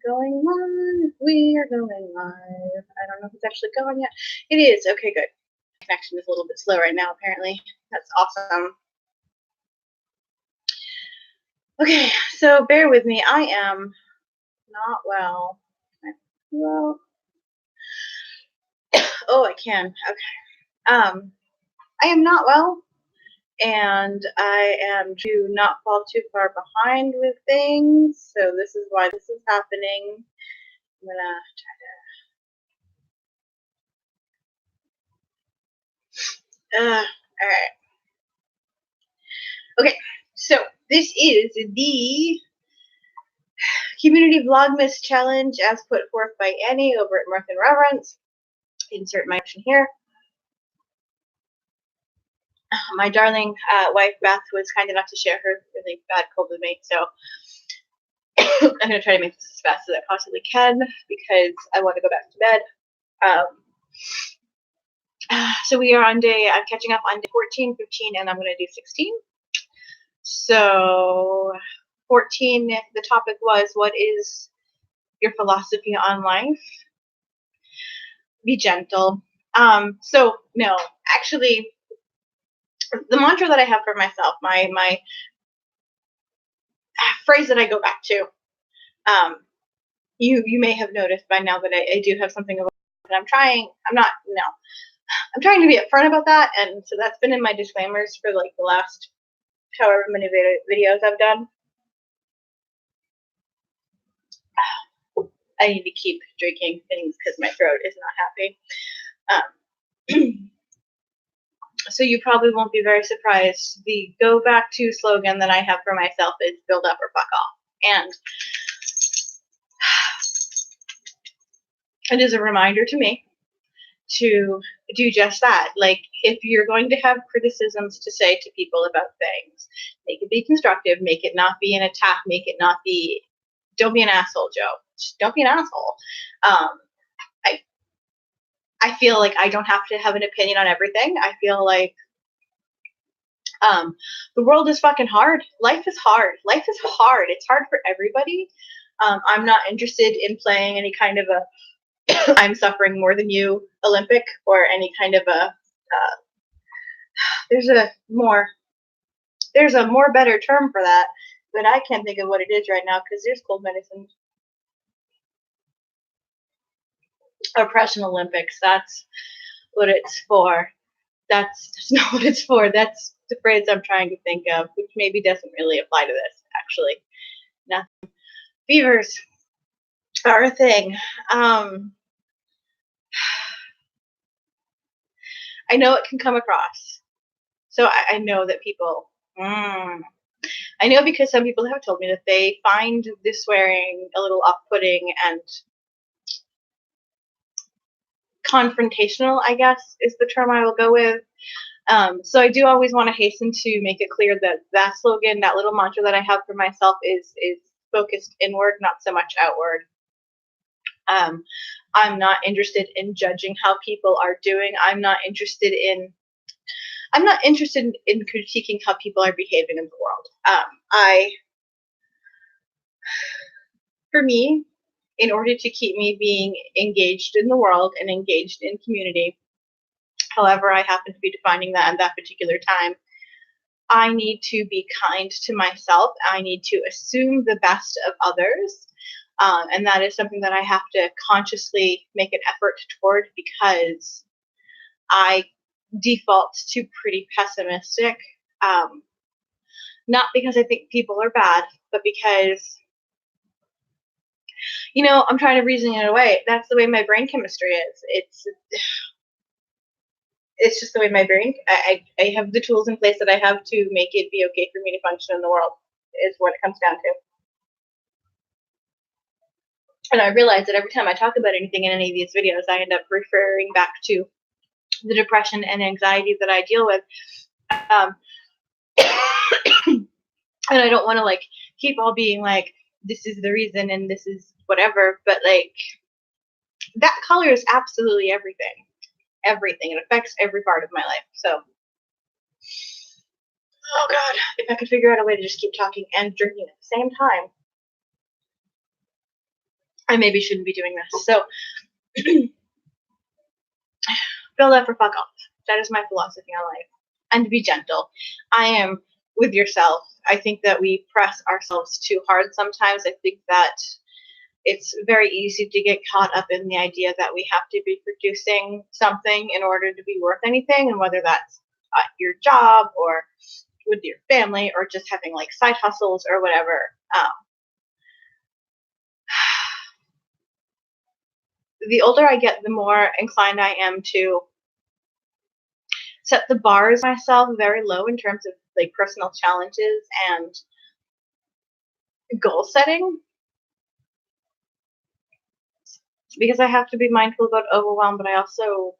going live. We are going live. I don't know if it's actually going yet. It is. Okay, good. Connection is a little bit slow right now, apparently. That's awesome. Okay, so bear with me. I am not well. Well, oh, I can. Okay. I am not well, and I am to not fall too far behind with things. So this is why this is happening. I'm gonna try to. All right. Okay, so this is the Community Vlogmas Challenge as put forth by Annie over at Mirth and Reverence. Insert my action here. My darling wife Beth was kind enough to share her really bad cold with me, so I'm going to try to make this as fast as I possibly can because I want to go back to bed. So we are on I'm catching up on day 14, 15, and I'm going to do 16. So 14, the topic was, what is your philosophy on life? Be gentle. So no, actually, the mantra that I have for myself, my phrase that I go back to, you may have noticed by now that I do have something about that I'm trying to be upfront about that, and so that's been in my disclaimers for like the last however many videos I've done. I need to keep drinking things because my throat is not happy. So you probably won't be very surprised. The go back to slogan that I have for myself is build up or fuck off. And it is a reminder to me to do just that. Like, if you're going to have criticisms to say to people about things, make it be constructive, make it not be an attack, make it not be, don't be an asshole, Joe. Just don't be an asshole. I feel like I don't have to have an opinion on everything. I feel like the world is fucking hard. Life is hard. Life is hard. It's hard for everybody. I'm not interested in playing any kind of a I'm suffering more than you Olympic or any kind of a there's a more better term for that, but I can't think of what it is right now because there's cold medicine. Oppression Olympics. That's what it's for. That's not what it's for. That's the phrase I'm trying to think of, which maybe doesn't really apply to this, actually. Nothing. Fevers are a thing. I know it can come across. So I know that people, I know because some people have told me that they find this swearing a little off-putting and confrontational, I guess, is the term I will go with. So I do always want to hasten to make it clear that that slogan, that little mantra that I have for myself is focused inward, not so much outward. I'm not interested in judging how people are doing. I'm not interested in critiquing how people are behaving in the world. For me, in order to keep me being engaged in the world and engaged in community, however I happen to be defining that at that particular time, I need to be kind to myself. I need to assume the best of others. And that is something that I have to consciously make an effort toward because I default to pretty pessimistic. Not because I think people are bad, but because, I'm trying to reason it away. That's the way my brain chemistry is. It's just the way my brain, I have the tools in place that I have to make it be okay for me to function in the world, is what it comes down to. And I realize that every time I talk about anything in any of these videos, I end up referring back to the depression and anxiety that I deal with. And I don't want to keep all being like, this is the reason and this is whatever, but that colors absolutely everything. Everything. It affects every part of my life. So, oh God, if I could figure out a way to just keep talking and drinking at the same time. I maybe shouldn't be doing this. So build up or fuck off. That is my philosophy on life. And be gentle. I am with yourself. I think that we press ourselves too hard sometimes. I think that it's very easy to get caught up in the idea that we have to be producing something in order to be worth anything, and whether that's your job or with your family or just having like side hustles or whatever. The older I get, the more inclined I am to set the bars myself very low in terms of like personal challenges and goal setting, because I have to be mindful about overwhelm, but I also,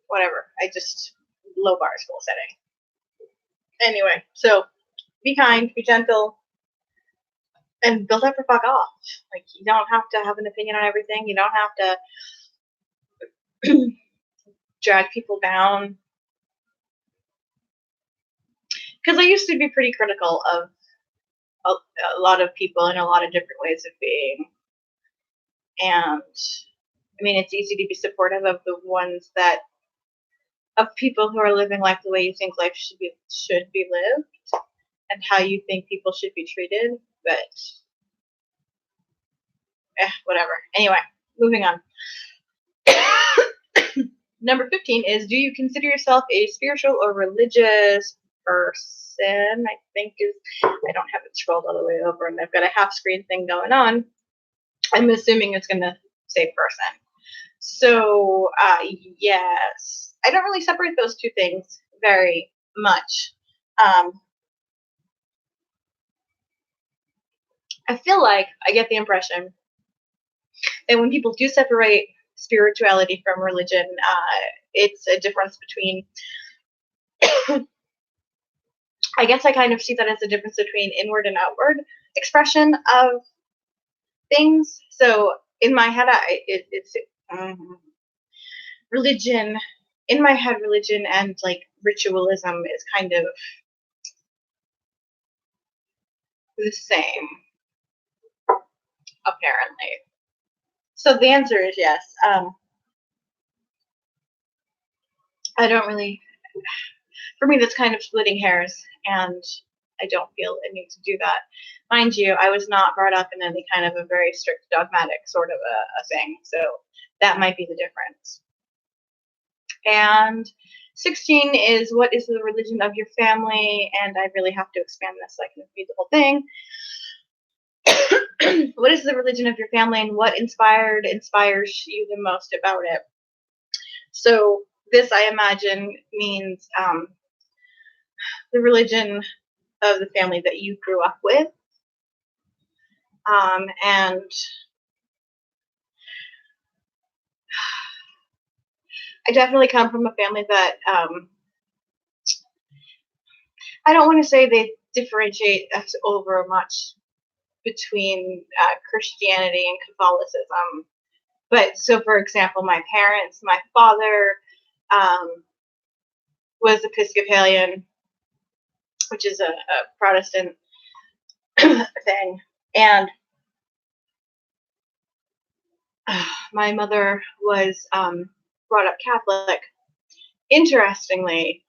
whatever, I just low bars goal setting. Anyway, so be kind, be gentle, and build up or fuck off. Like, you don't have to have an opinion on everything. You don't have to drag people down. Because I used to be pretty critical of a lot of people and a lot of different ways of being. And I mean, it's easy to be supportive of the ones that, of people who are living life the way you think life should be lived, and how you think people should be treated. But whatever. Anyway, moving on. Number 15 is, do you consider yourself a spiritual or religious person? I think is, I don't have it scrolled all the way over, and I've got a half screen thing going on. I'm assuming it's going to say person. So, yes. I don't really separate those two things very much. I feel like I get the impression that when people do separate spirituality from religion, it's a difference between, I guess I kind of see that as a difference between inward and outward expression of things. So in my head, it's religion. In my head, religion and like ritualism is kind of the same, apparently. So the answer is yes. I don't really, for me, that's kind of splitting hairs, and I don't feel a need to do that. Mind you, I was not brought up in any kind of a very strict dogmatic sort of a thing, so that might be the difference. And 16 is, what is the religion of your family? And I really have to expand this so I can read the whole thing. What is the religion of your family, and what inspires you the most about it? So this, I imagine, means the religion of the family that you grew up with. And I definitely come from a family that, I don't want to say they differentiate us over much between Christianity and Catholicism. But so, for example, my parents, my father was Episcopalian, which is a Protestant thing, and my mother was brought up Catholic. Interestingly,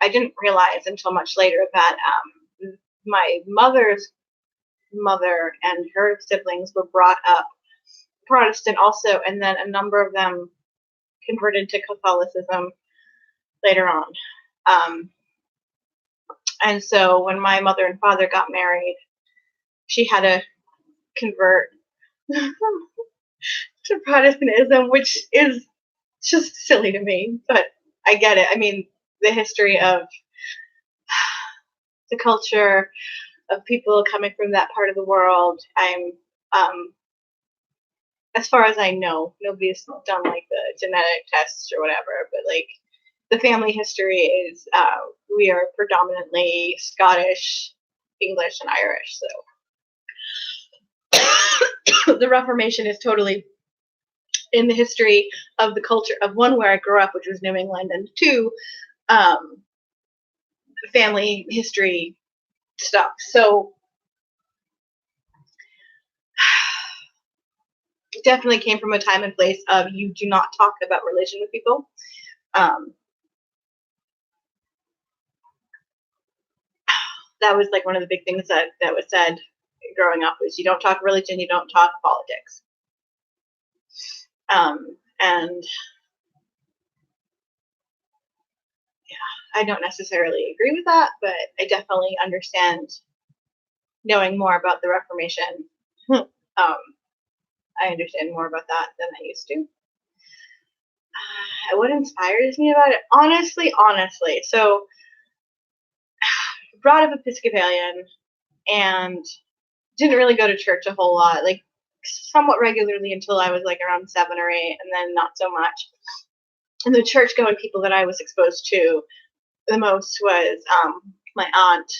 I didn't realize until much later that my mother's mother and her siblings were brought up Protestant also, and then a number of them converted to Catholicism later on. And so when my mother and father got married, she had to convert to Protestantism, which is just silly to me, but I get it. I mean, the history of the culture of people coming from that part of the world, as far as I know, nobody's done like the genetic tests or whatever, but like the family history is, we are predominantly Scottish, English, and Irish. So the Reformation is totally in the history of the culture of, one, where I grew up, which was New England, and two, family history stuff. So definitely came from a time and place of you do not talk about religion with people. Um, that was like one of the big things that was said growing up was you don't talk religion, you don't talk politics. And I don't necessarily agree with that, but I definitely understand knowing more about the Reformation. I understand more about that than I used to. What inspires me about it? Honestly. So, brought up Episcopalian and didn't really go to church a whole lot, like somewhat regularly until I was like around 7 or 8, and then not so much. And the church going people that I was exposed to the most was my aunt,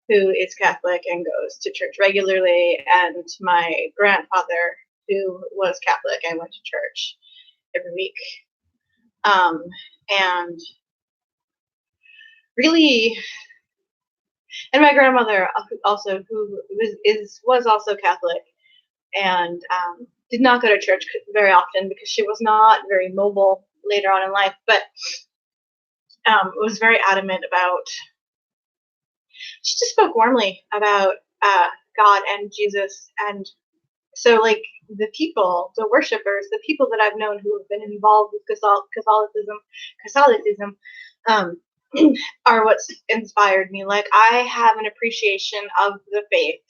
who is Catholic and goes to church regularly, and my grandfather, who was Catholic and went to church every week. And really, and my grandmother also, who was also Catholic, and did not go to church very often because she was not very mobile later on in life, but was very adamant about. She just spoke warmly about God and Jesus, and so like the people, the worshipers, the people that I've known who have been involved with Catholicism, are what's inspired me. Like I have an appreciation of the faith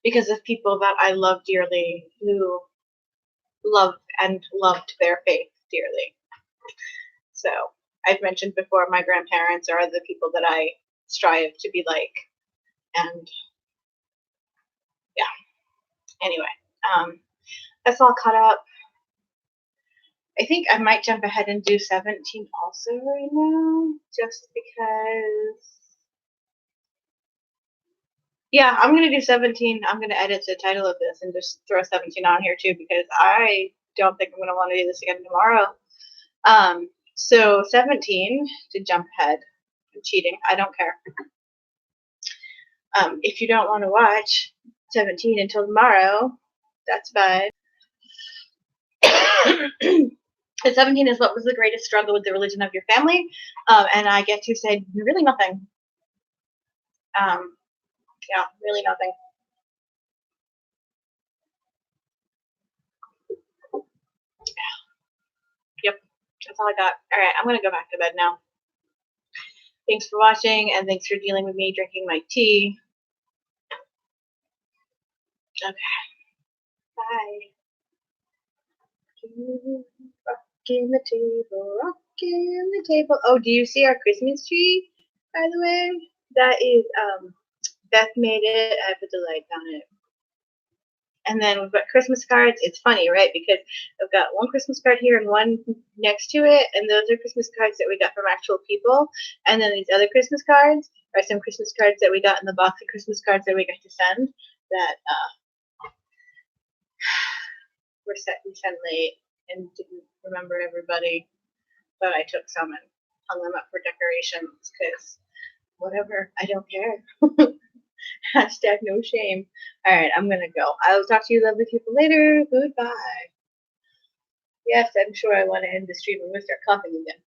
because of people that I love dearly who love and loved their faith dearly. So I've mentioned before, my grandparents are the people that I strive to be like, and yeah. Anyway, that's all caught up. I think I might jump ahead and do 17 also right now, just because. Yeah, I'm gonna do 17. I'm gonna edit the title of this and just throw 17 on here too because I don't think I'm gonna want to do this again tomorrow. So 17 to jump ahead. I'm cheating. I don't care. If you don't want to watch 17 until tomorrow, that's fine. And 17 is what was the greatest struggle with the religion of your family, and I get to say really nothing. Yeah, really nothing. Yep, that's all I got. All right, I'm gonna go back to bed now. Thanks for watching, and thanks for dealing with me drinking my tea. Okay, bye. Rocking the table, rocking the table. Oh, do you see our Christmas tree, by the way? That is, Beth made it. I put the lights on it. And then we've got Christmas cards. It's funny, right? Because I've got one Christmas card here and one next to it, and those are Christmas cards that we got from actual people. And then these other Christmas cards are some Christmas cards that we got in the box of Christmas cards that we got to send that we sent late and didn't remember everybody, but I took some and hung them up for decorations because whatever, I don't care. Hashtag no shame. All right, I'm gonna go. I'll talk to you lovely people later. Goodbye. Yes, I'm sure I want to end the stream and we'll start coughing again.